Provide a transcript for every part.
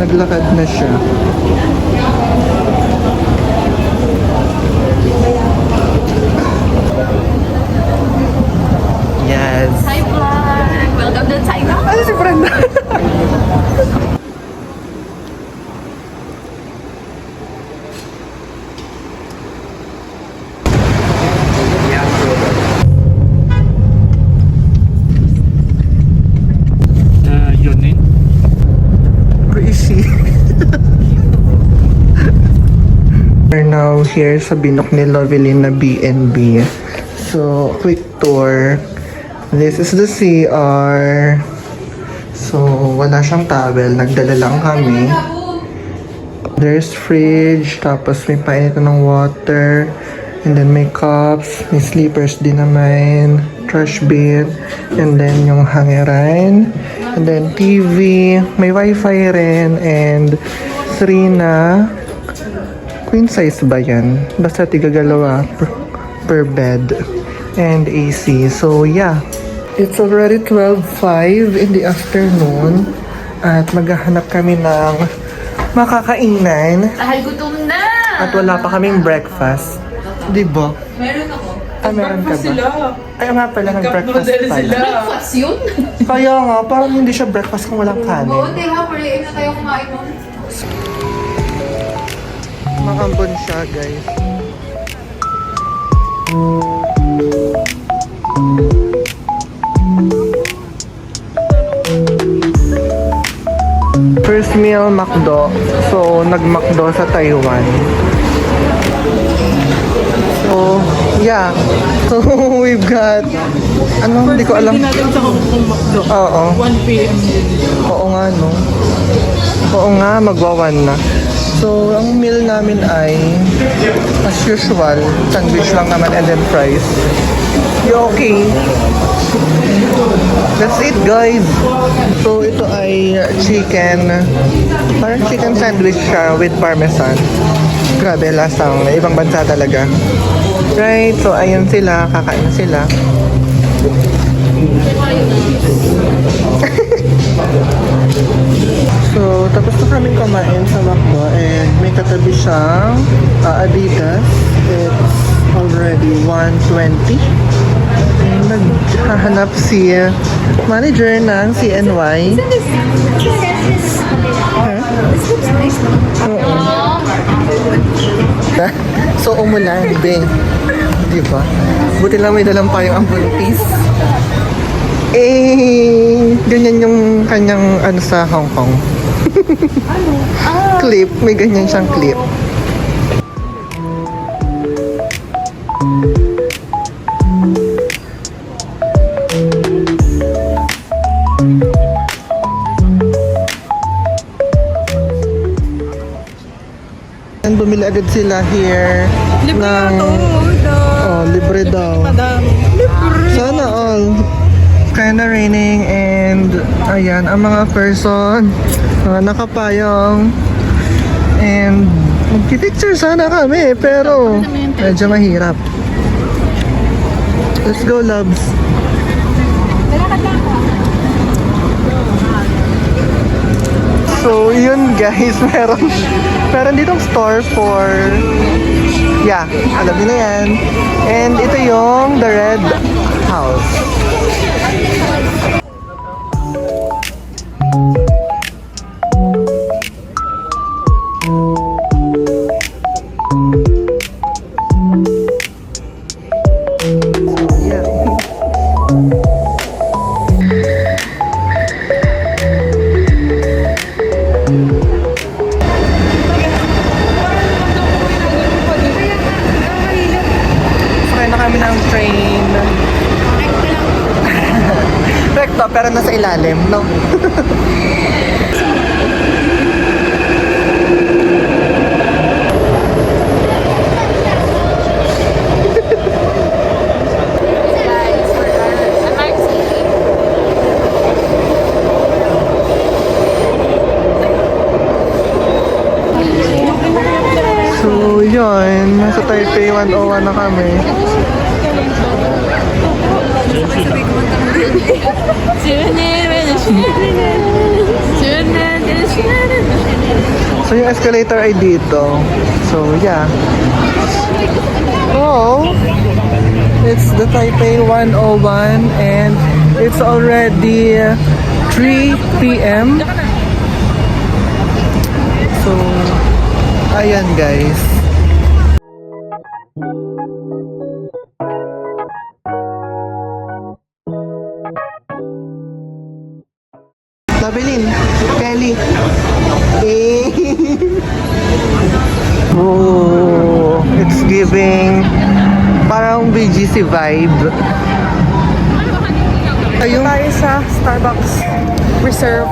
naglakad na siya. Yes. Hi vlog! Welcome to China! Ano si Brenda? Yunin. Where is she? We're now here sa Binok ni Lovelyn na B&B. So, quick tour. This is the CR. So, wala siyang towel. Nagdala lang kami. There's fridge. Tapos may painit ng water. And then may cups. May slippers din naman. Trash bin. And then yung hangeran. And then TV. May wifi rin. And 3 na queen size ba yan? Basta tigagalawa per bed. And AC. So yeah. It's already 12:05 in the afternoon. At maghahanap kami ng makakainan. Dahil gutom na! At wala pa kaming breakfast. Di ba? Meron ako. Ah, meron ka ba? Ay, nga pala, nag-breakfast pala. Breakfast yun? Kaya nga, parang hindi siya breakfast kung walang Oo, kanin. hindi nga. Pwede na tayo kumain mo. Makambon siya, guys. First meal, McDo. So, nag-McDo sa Taiwan. So, yeah. So, we've got... Ano? Hindi ko alam. Hindi natin sa Hong Kong McDo. Oo. 1 p.m. din. Oo nga, no? Oo nga, magwa-1 na. So, ang meal namin ay, as usual, sandwich lang naman and then fries. You okay? That's it, guys. So, ito ay chicken. Parang chicken sandwich siya with parmesan. Grabe, lasang. Ibang bansa talaga. Right, so ayun sila. Kakain na sila. So, tapos na kaming kumain sa McDo and may katabi siyang Adidas. It's already 1:20. Naghahanap si manager ng CNY. So, umulan, be. Di ba? Buti lang may dalang pa yung ambulance. Eh, ganyan yung kanyang ano sa Hong Kong. Clip, may ganyan siyang clip. And bumili agad sila here ng libre daw. Sana all. Kinda raining and ayan, ang mga person nakapayong and magpipicture sana kami pero medyo mahirap. Let's go, loves. So yun guys, meron ditong store for alam niyo na yan. And ito yung The Red House. Kami ng train. Recto, pero nasa ilalim, no? So, yun. Nasa Taipei 101 na kami. So yung escalator ay dito. So yeah. Oh, it's the Taipei 101 and it's already 3 p.m. So, ayan guys. Labilin, Kelly. Eh. Oh, it's giving parang BGC vibe. Ayun. Tayo sa Starbucks Reserve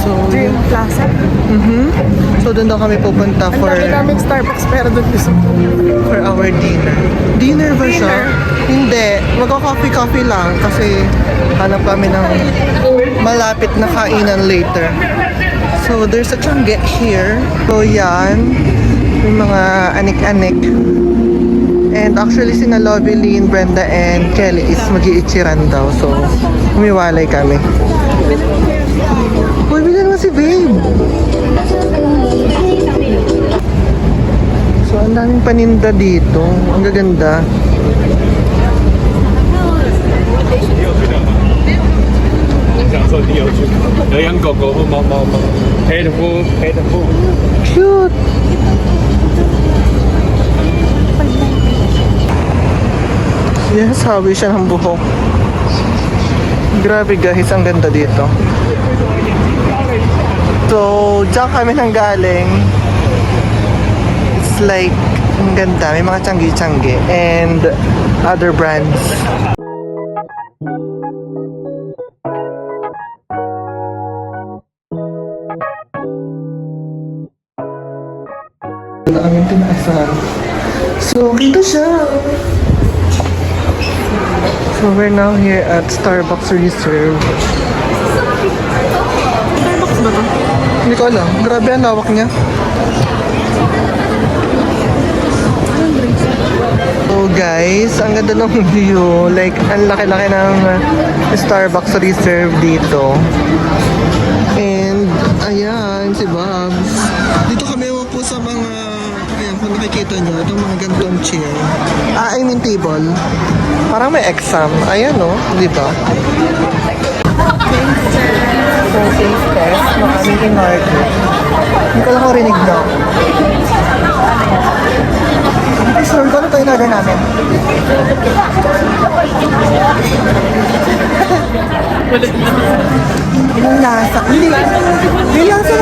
So, Dream Plaza. so doon daw kami pupunta Ang for dami namin Starbucks pero doon gusto ko. our dinner. Dinner ba siya? Hindi. Magka-coffee lang kasi hanap kami ng malapit na kainan later. So, there's a Changi here. So, yan. May mga anik-anik. And actually, sina Loveline, Brenda, and Kelly is mag-iichiran daw. So, umiwalay kami. Uy, bilan mo si Babe! So, ang daming paninda dito. Ang gaganda. Cute! Yes, hawi siya ng buhok. Grabe guys, ang ganda dito. So, diyan kami nang galing. It's like, ang ganda. May mga tiyanggi-tiyanggi and other brands. Ito na aming tinaasahan. So, dito siya. So, we're now here at Starbucks Reserve. Starbucks ba to? Hindi ko alam. Grabe ang lawak niya. So guys, ang ganda ng view. Like, ang laki-laki ng Starbucks Reserve dito. And, ayan, si Babs. Dito kami po sa mga, ayan, kung nakikita nyo, itong mga ganitong chair. I mean table. Parang may exam. Ayan, no? Di ba? So, safe test. Makaming in-order. Hindi ko lang marinig daw. Sure, kung ano ito in-order namin? Yung lasa. Hindi. May lasa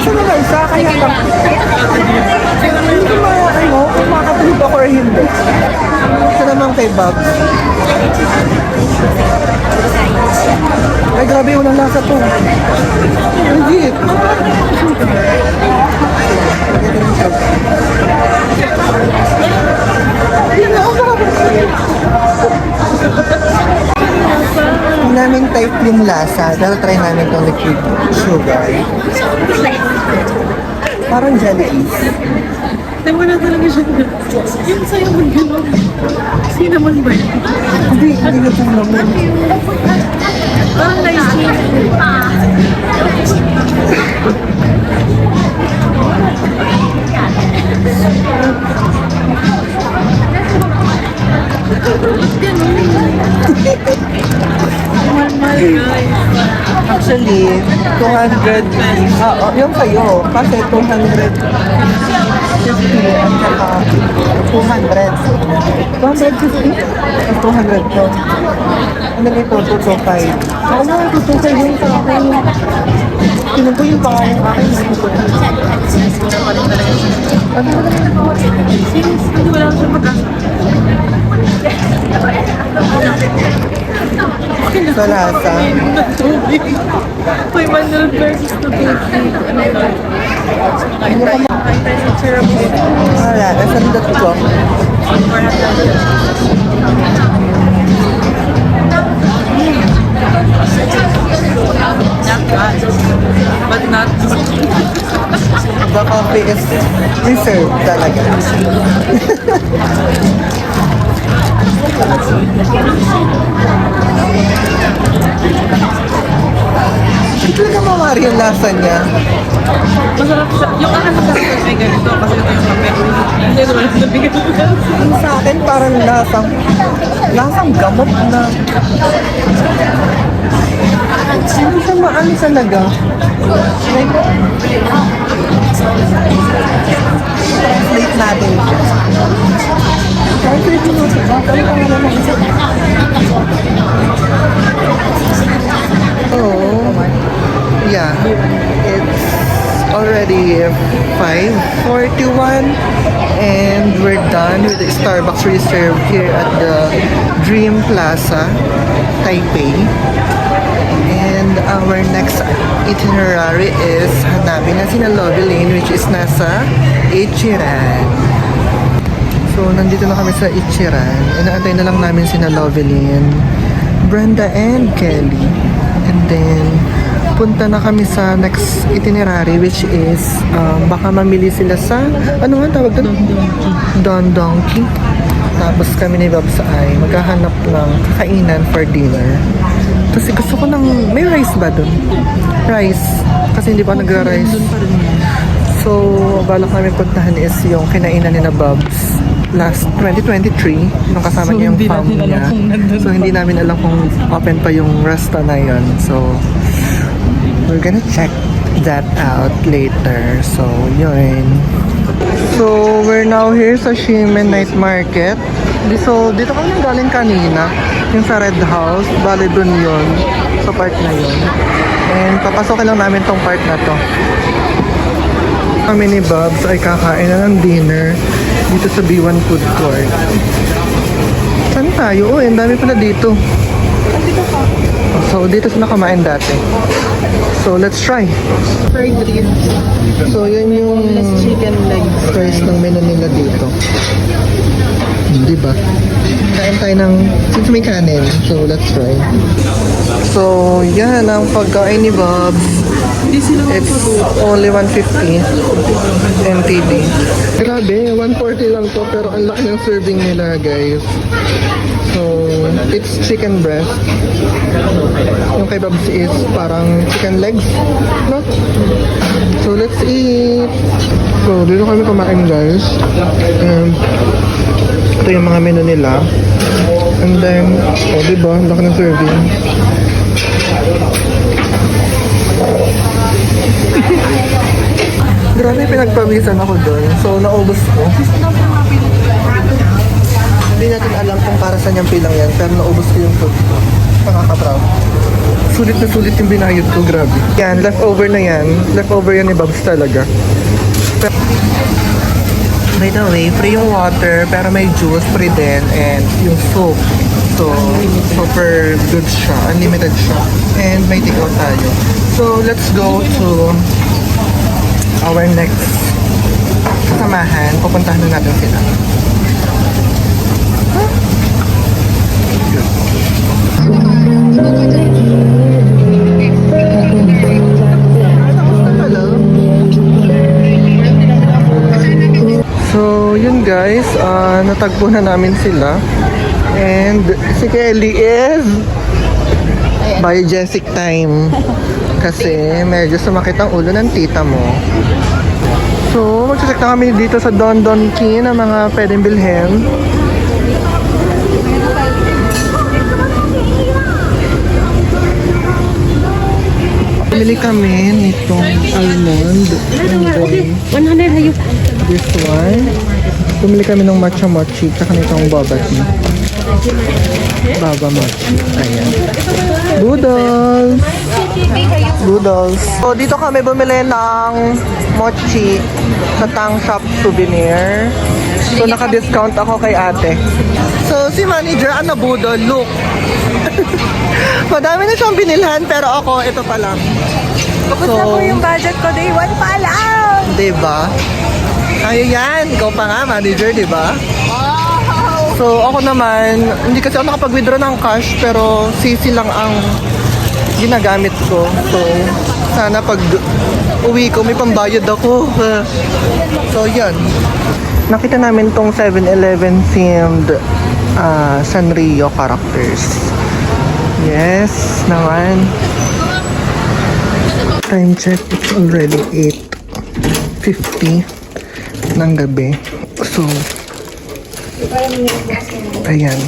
naman siya. Kaya lang. Hindi ko kung makatulog ako or hindi. Ito naman kay Babs. Ay, grabe, walang lasa to. Legit. Hindi namin type yung lasa. Pero try namin itong liquid sugar. Parang jellies. Tayo wala talaga siya. Yung sa'yo mo gano'n. Cinnamon ba yun? Hindi na ito naman. Parang nice. Actually, 200. Yung kayo. Kasi 250 at saka 200. 250? 200 to. Ano ito? 225. Ano? 225 yung sa akin. Tinan ko yung pangalan ng akin. Ano ba naman? Hindi wala siya magkasa. Sa lasa. Uy, 100 versus 250. Ano ba? Ay, tayo sa syrup din. Wala, nasandot ko. Not bad. But not. The coffee is reserved talaga. Hindi talaga mawari yung lasa niya. Masarap siya. Yung akin masarap sa may ganito kasi ito yung kape. Hindi ko lang sabi ganito. Sa akin parang lasang gamot na. Hindi siya maano talaga. Like, translate natin. Translate mo ito. Kali ka nga naman isa. Oh, yeah. It's already 5:41 and we're done with the Starbucks reserve here at the Dream Plaza, Taipei. And our next itinerary is hanapin na sina Loveline, which is nasa Ichiran. So, nandito na kami sa Ichiran. Inaantay na lang namin sina Loveline, Brenda, and Kelly. And then, punta na kami sa next itinerary, which is baka mamili sila sa, ano nga tawag doon? Don Donkey. Tapos kami ni Babs ay maghahanap ng kakainan for dinner. Kasi gusto ko ng, may rice ba doon? Rice. Kasi hindi pa nagra-rice. So, balak namin puntahan is yung kinainan ni na Babs last 2023 nung kasama niya yung fam niya. So, hindi namin alam kung open pa yung resto na yun. So, we're gonna check that out later. So, yun. So, we're now here sa Shimen Night Market. So, dito kami galing kanina. Yung sa Red House. Bale, dun yun. Sa part na yun. And papasokin lang namin tong part na to. Kami ni Babs ay kakain na ng dinner dito sa B1 Food Court. Saan tayo? Ang dami pala dito. So, dito sila kumain dati. So, let's try. Fried ribs. So, yun yung Chicken legs. price ng menu nila dito. Di ba? Kain tayo ng, since may kanin, so let's try. So, yan ang pagkain ni Bob's. Hindi sila It's only 150 NTD. Grabe, 140 lang to, pero ang laki ng serving nila, guys. So, it's chicken breast. Yung kay Bob's is parang chicken legs, no? So, let's eat. So, dito kami kumain, guys. And, ito yung mga menu nila. And then, oh, diba? Ang laki ng serving. Grabe, pinagpawisan ako doon. So, naubos ko. Hindi natin alam kung para saan yung pilang yan, pero naubos ko yung food ko. Nakaka-proud. Sulit na sulit yung binayad ko, grabe. Yan, leftover na yan. Leftover yan ni Babs talaga. By the way, free yung water, pero may juice free din, and yung soup. So, super good siya. Unlimited siya. And may take-out tayo. So, let's go to our next kasamahan. Pupuntahan na natin sila. Hello. So, yun guys, natagpo na namin sila. And si Kelly is biogesic time. Kasi medyo sumakit ang ulo ng tita mo. So, magsasak na kami dito sa Don Donki ng mga pwedeng bilhin. Bili kami nitong almond. And then, 100 hayo. this one. Bumili kami ng matcha mochi tsaka nitong baba tea. Baba mochi. Ayan. Noodles. Noodles. So, dito kami bumili ng mochi sa Tang Shop Souvenir. So, naka-discount ako kay ate. So, si manager, ano budol? Look. Madami na siyang binilhan, pero ako, ito pa lang. Tapos na po yung budget ko, day 1 pa lang. Diba? Ayun yan. Ikaw pa nga, manager, diba? So, ako naman, hindi kasi ako nakapag-withdraw ng cash, pero CC lang ang ginagamit ko. So, sana pag uwi ko, may pambayad ako. So, yan. Nakita namin tong 7-Eleven themed Sanrio characters. Yes, naman. Time check, it's already 8:50 ng gabi. So, ayan.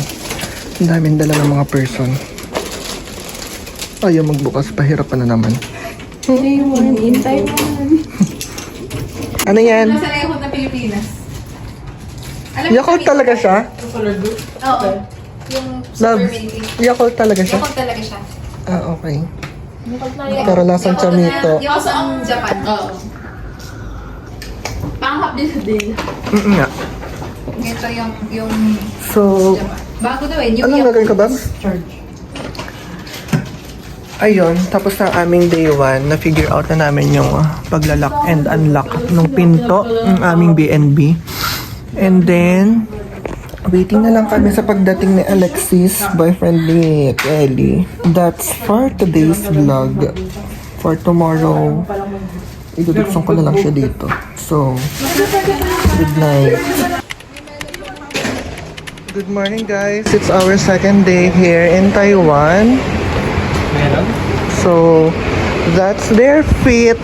Ang daming dala ng mga person. Ayaw magbukas, pahirapan na naman. Ano yan? Nasa Yakult na Pilipinas. Alam mo Yakult kami- talaga siya? Oo. Yung Love, super mini. Yakult talaga siya? Yakult talaga siya. Ah, okay. Pero lasang chamito. Yakult ang Japan. Oo. Panghap din sa din. Nga. Ito yung So, Japan. Bago daw eh. Yung anong gagawin ko, Babs? Ayun, tapos na aming day 1, na-figure out na namin yung paglalock and unlock ng pinto ng aming BNB. And then, waiting na lang kami sa pagdating ni Alexis, boyfriend ni Ellie. That's for today's vlog. For tomorrow, iduduksong ko na lang siya dito. So, good night. Good morning, guys. It's our second day here in Taiwan. So, that's their feet.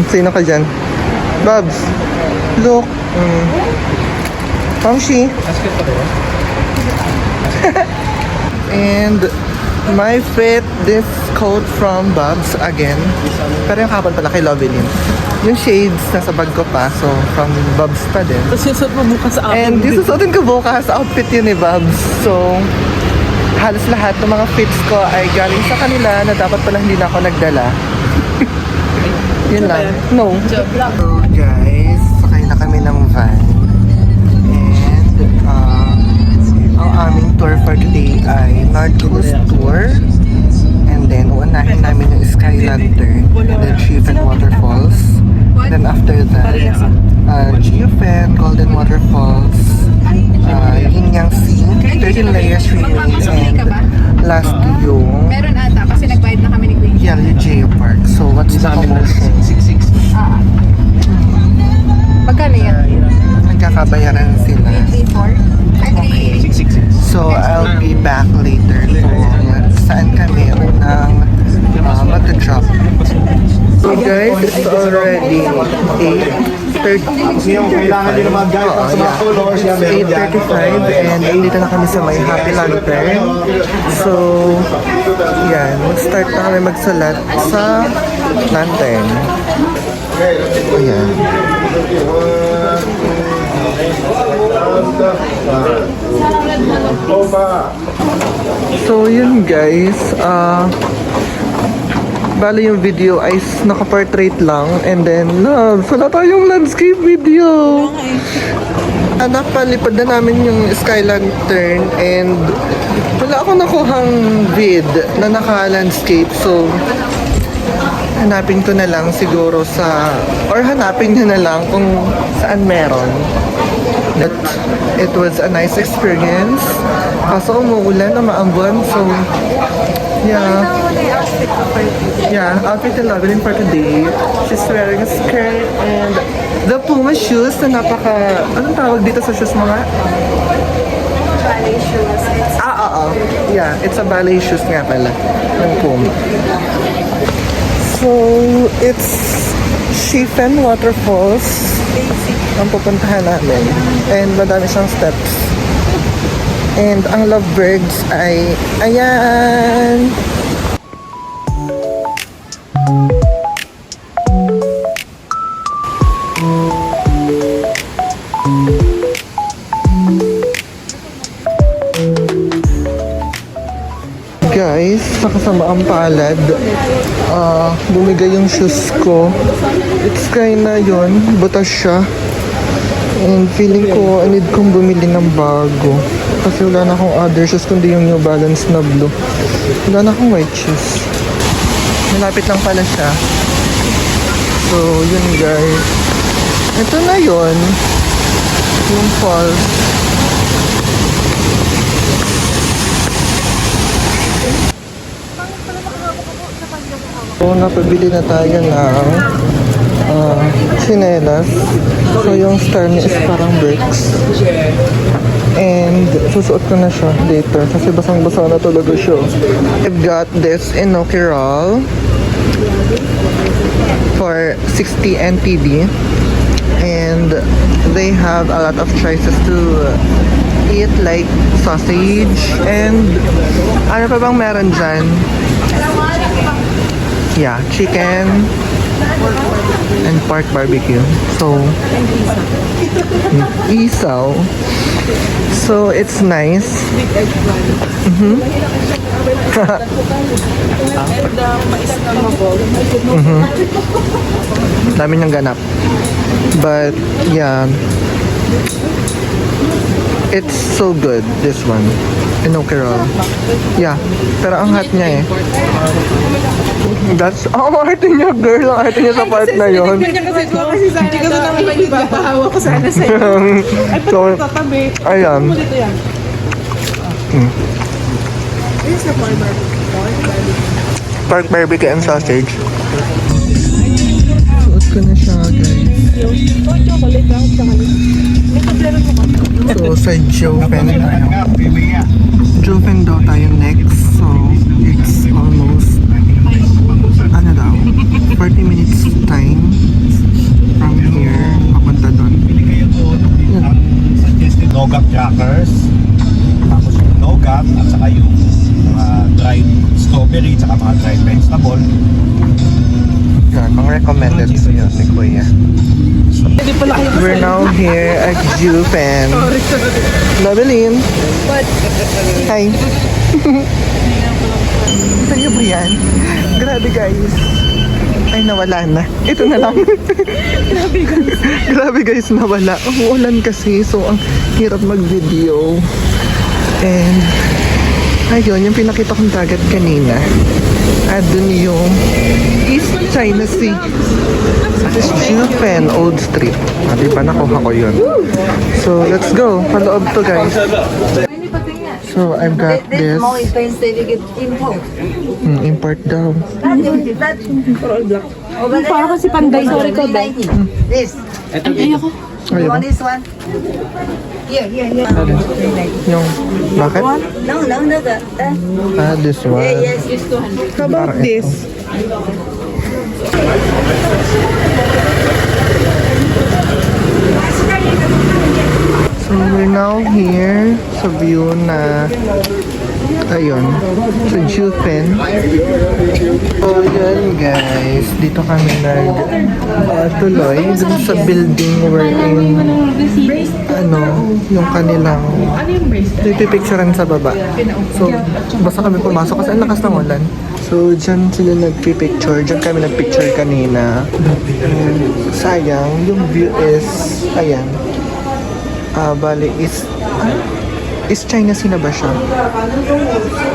Sino ka dyan? Babs, look. Pangshi. And my fit, this coat from Babs again. Pero yung kapon pala kay Lovelyn. Yung shades, nasa bag ko pa. So, from Babs pa din. Tapos yung suot mo bukas sa akin. And yung susuotin ko bukas, outfit yun ni Babs. So, halos lahat ng mga fits ko ay galing sa kanila na dapat pala hindi na ako nagdala. Yun lang. No. So, guys, sakay na kami ng van. And, ang aming tour for today ay North Coast Tour. And then, unahin namin yung Sky Lantern and then Chieftain Waterfalls. Then after that, Geofen, Golden Waterfalls, Yin Yang Sea, 13 layers relay, and lastly yung meron ata kasi nagbayad na kami ni Queen. Yellow Geopark. So, what's the promotion? 660. Magkano yan? Nagkakabayaran sila. 3-4? Ay, 660. So, I'll be back later kung saan kami unang mag-drop. So guys, it's already 8:30. Kailangan din naman guys sa mga colors yan. It's 8:35 and nandito na kami sa may Happy Lantern. So, yan. Mag-start na kami magsulat sa lantern. Ayan. So, yun guys. Bali yung video ay naka-portrait lang and then wala tayong landscape video. Napalipad na namin yung Sky Lantern and wala ako nakuhang vid na naka-landscape, so hanapin ko na lang siguro hanapin nyo na lang kung saan meron. But it was a nice experience. Kaso umuulan na maambon, so yeah, outfit and Lovelyn for today. She's wearing a skirt and the Puma shoes na anong tawag dito sa shoes mo nga? ballet shoes. Oo. Yeah, it's a ballet shoes nga pala ng Puma. So, it's Chieftain Waterfalls ang pupuntahan namin. And madami siyang steps. And ang lovebirds ay ayan! Guys, sa kasamaang palad, bumigay yung shoes ko. It's kinda yun, butas siya. And feeling ko, I need kong bumili ng bago. Kasi wala na akong other shoes, kundi yung New Balance na blue. Wala na akong white shoes. Malapit lang pala siya. So, yun guys. Ito na yun. Yung falls. So, napabili na tayo ng chinelas. So, yung star niya is parang bricks. And susuot ko na siya later kasi basang-basa na talaga siya. I've got this enoki roll for 60 NTD. And they have a lot of choices to eat like sausage and ano pa bang meron dyan? Yeah, chicken and pork barbecue. So, isaw. So, it's nice. Dami niyang ganap. But, yeah. It's so good, this one. Enoki roll. Yeah. Pero ang hot niya eh. That's, ang arte niya, girl. Ang arte niya sa part na yun. Kasi sana hindi ko naman kayo ibabahawa ko sana sa'yo. Ay, So, pati tatabi. ayan. Mo dito yan. This is the Pork barbecue and sausage. Suot ko na siya, guys. chocolate lang, chocolate. May problema mo ka. So, sa Jofen daw tayo next. So, it's almost, ano daw, 40 minutes time from here, papunta doon. Ang suggested Nogat crackers. Tapos yung Nogat at saka yung mga dried strawberry at saka mga dried vegetable. Yan, mga recommended ko yun ni Kuya. Hindi pala kayo We're now here at Jofen. Labeline. But, Hi. Sa'yo ba yan? Grabe guys. Ay, nawala na. Ito na lang. Grabe guys, nawala. Ang ulan kasi, so ang hirap mag-video. And, ayun, yung pinakita kong dagat kanina. At dun yung East China Sea. At is Jofen Old Street. Ah, diba nakuha ko yun. So, let's go. Paloob to guys. So, I've got this. More expensive, you get import. Import daw. Para kasi panday. Sorry ko, This. Ayun. You want this one? Here. Yung, bakit? No, the. This one. Yes. How about this? So, we're now here sa view na ayun, sa Jofen. So, yun guys, dito kami tuloy dun sa building we're in, yung kanilang nagpipicturean sa baba. So, basta kami pumasok kasi ang lakas ng ulan. So, dyan sila nagpipicture. Dyan kami nagpicture kanina. And, sayang, yung view is, ayan. Bali, is China Sea na ba siya?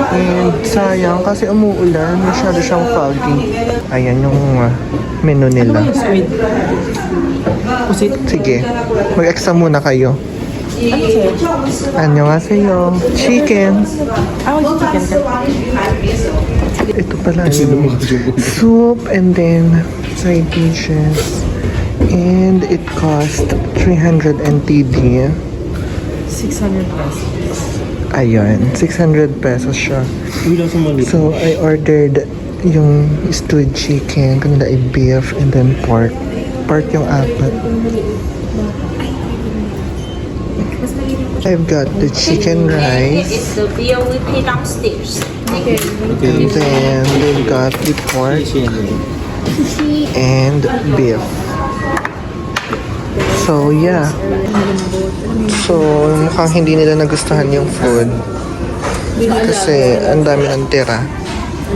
And sayang kasi umuulan, masyado siyang foggy. Ayan yung menu nila. Sige, mag-exam muna kayo. Annyeonghaseyo. Chicken. Chicken ka. Ito pala yung soup and then side dishes. And it cost 300 NTD. 600 pesos. Ayun, 600 pesos siya. So, I ordered yung stewed chicken, kanila ay beef, and then pork. Pork yung apat. I've got the chicken rice. It's the beer we pay downstairs. And then they've got the pork and beef. So, yeah. So, mukhang hindi nila nagustuhan yung food. Kasi ang dami ng tira.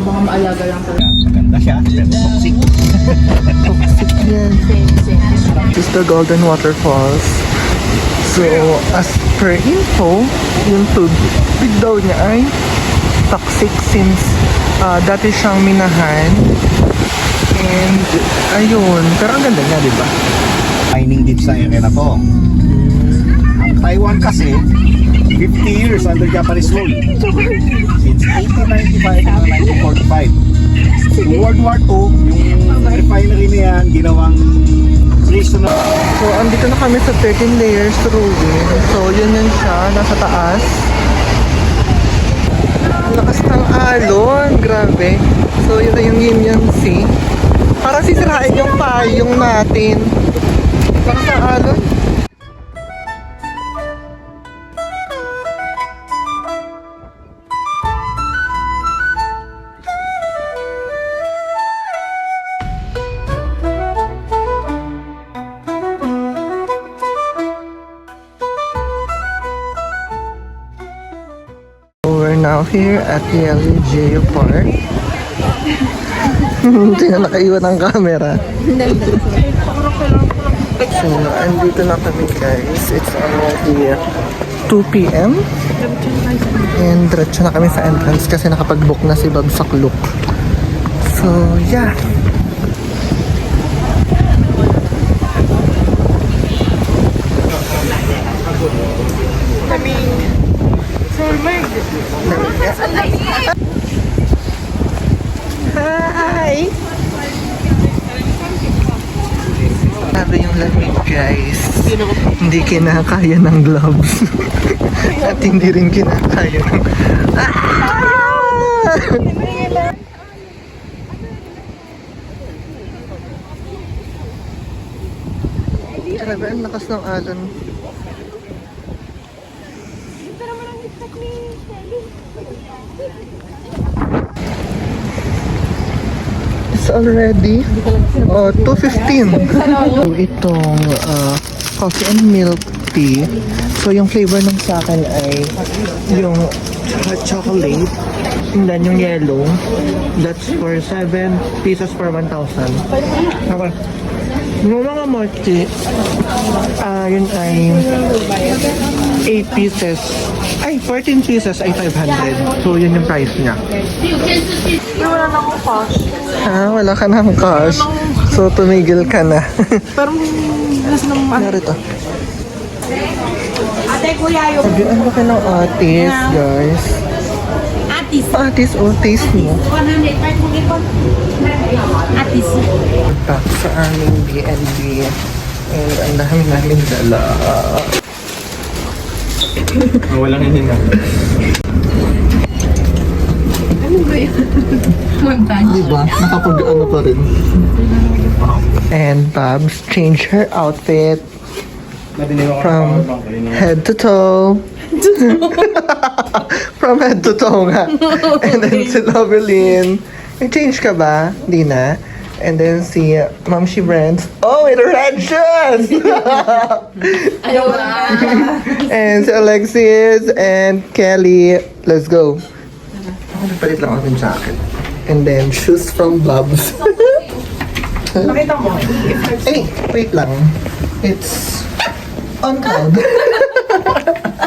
Maganda siya, pero toxic. Toxic yan. This is the Golden Waterfalls. So, as per info, yung tubig daw niya ay toxic since dati siyang minahan. And, ayun. Pero ang ganda niya, di ba? Mining din sa area na to. Ang Taiwan kasi, 50 years under Japanese rule. Since 1895 to 1945. Noong World War II, yung refinery na yan, ginawang prison na. So, andito na kami sa 13 layers ruin. So, yun siya, nasa taas. Lakas ng alon, grabe. So, yun na yung Union Sea. Parang sisirain yung payong natin. Lakas ng alon. We're now here at Yellow Park. Hindi na nakaiwan ang camera. So, andito na kami guys. It's already 2 p.m. And diretso na kami sa entrance kasi nakapag-book na si Bob sa Klook. So, yeah. Hi! Grabe yung lamig guys. Hindi kinakaya ng gloves. At hindi rin kinakaya ng... Grabe, ang lakas ng alon. It's already 2:15. So, itong coffee and milk tea. So, yung flavor ng sa akin ay yung chocolate. And then yung yellow. That's for 7 pesos per 1,000. Okay. Yung mga mochi, yun ay 8 pieces. Ay, 14 pieces ay 500. So, yun yung price niya. Wala na akong cash. Wala ka ng cash. So, tumigil ka na. Pero nasa naman. Narito. Ate, kuya, yung Sabi, ano ka ng atis, guys? atis. Atis, oh, taste mo. 105 mo ipon. Atis. Back sa aming B&B. And ang dami namin dala. Walang hininga. Diba? Nakapag-ano pa rin. And Babs changed her outfit from head to toe. From head to toe nga. And then si Lovelyn. Nag-change ka ba? Di na. And then si Ma'am She Brands. Oh, with red shoes! And si Alexis and Kelly. Let's go. Palit lang ako ng jacket. And then shoes from Bob's. Nakita mo? Hey, wait lang. It's on cloud.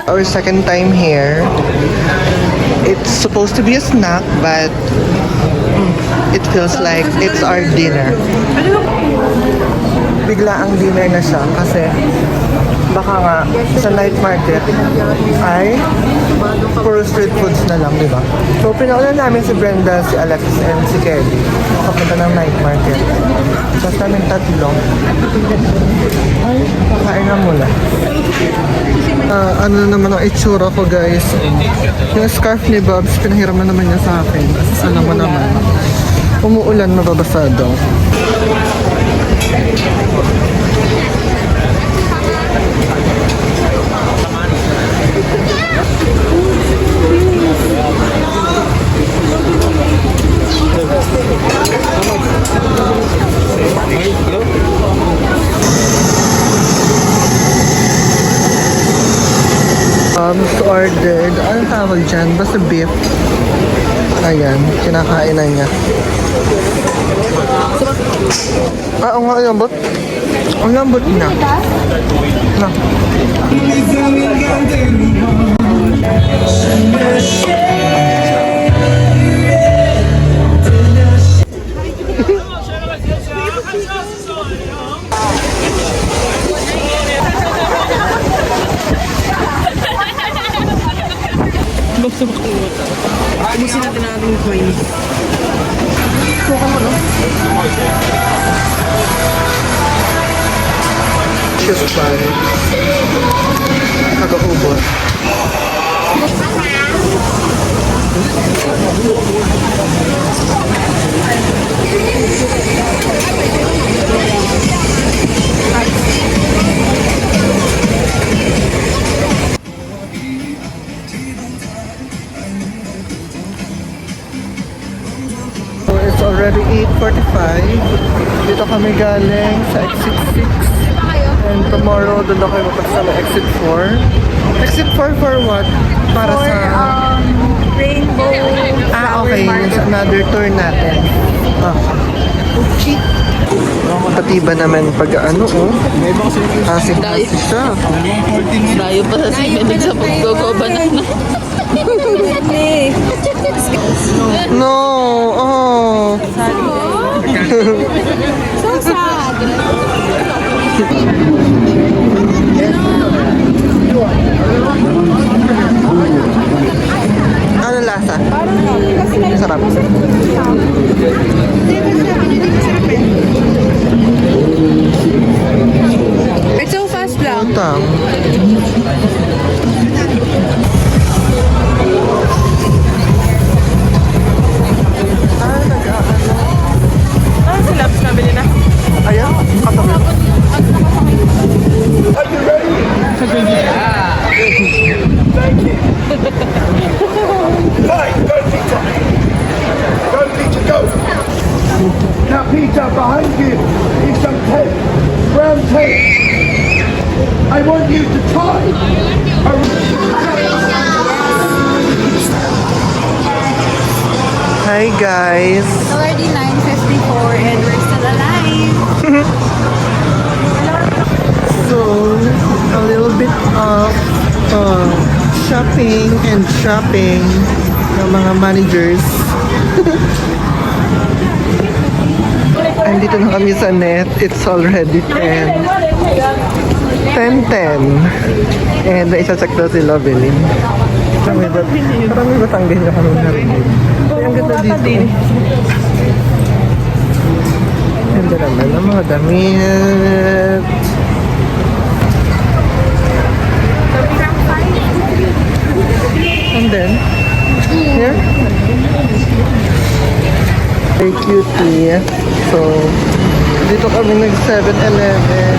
Our second time here. It's supposed to be a snack, but it feels like it's our dinner. Bigla ang dinner na siya kasi baka nga sa night market ay puro street foods na lang, di ba? So, pinaulan namin si Brenda, si Alex, and si Kelly. Papunta ng night market. Tapos namin tatlo. Ay, kakain na muna. Ano naman ang itsura ko, guys. Yung scarf ni Bobs, pinahiram na naman niya sa akin. Kasi alam mo naman, umuulan, mababasa daw. Ordered, anong tawag dyan? Basta beef. Ayan, kinakain na niya. Oo nga, ang lambot. Ang lambot na. Na. Ubusin natin ang ating coins. Cheers pare. Kakaubos. So it's already 8:45. Dito kami galing sa exit 6. And tomorrow, doon na kayo mapunta sa exit 4. Exit 4 for what? Para sa... Rainbow. okay. Sa another tour natin. Okay. Patiba naman pag ano, oh. Kasi siya. Layo pa sa simenig sa paggogobanan na. No, oh. So sad. Ano lasa? Sarap. It's so fast lang. Utang. Si Labs nabili na. Ayan, katabi. Right, go Peter! Go Peter, go! Now Peter, behind you is some tape, brown tape. I want you to tie Hi guys. It's already 9:54 and we're still alive. So, a little bit of shopping and shopping ng mga managers. Andito na kami sa net. It's already 10:10. And isa-check daw si Lovelyn. Marami ba tanggay na kami narinig? Ay, ang ganda dito. Ganda naman ang mga damit. And then, here. Very cutie. So, dito kami nag 7-Eleven.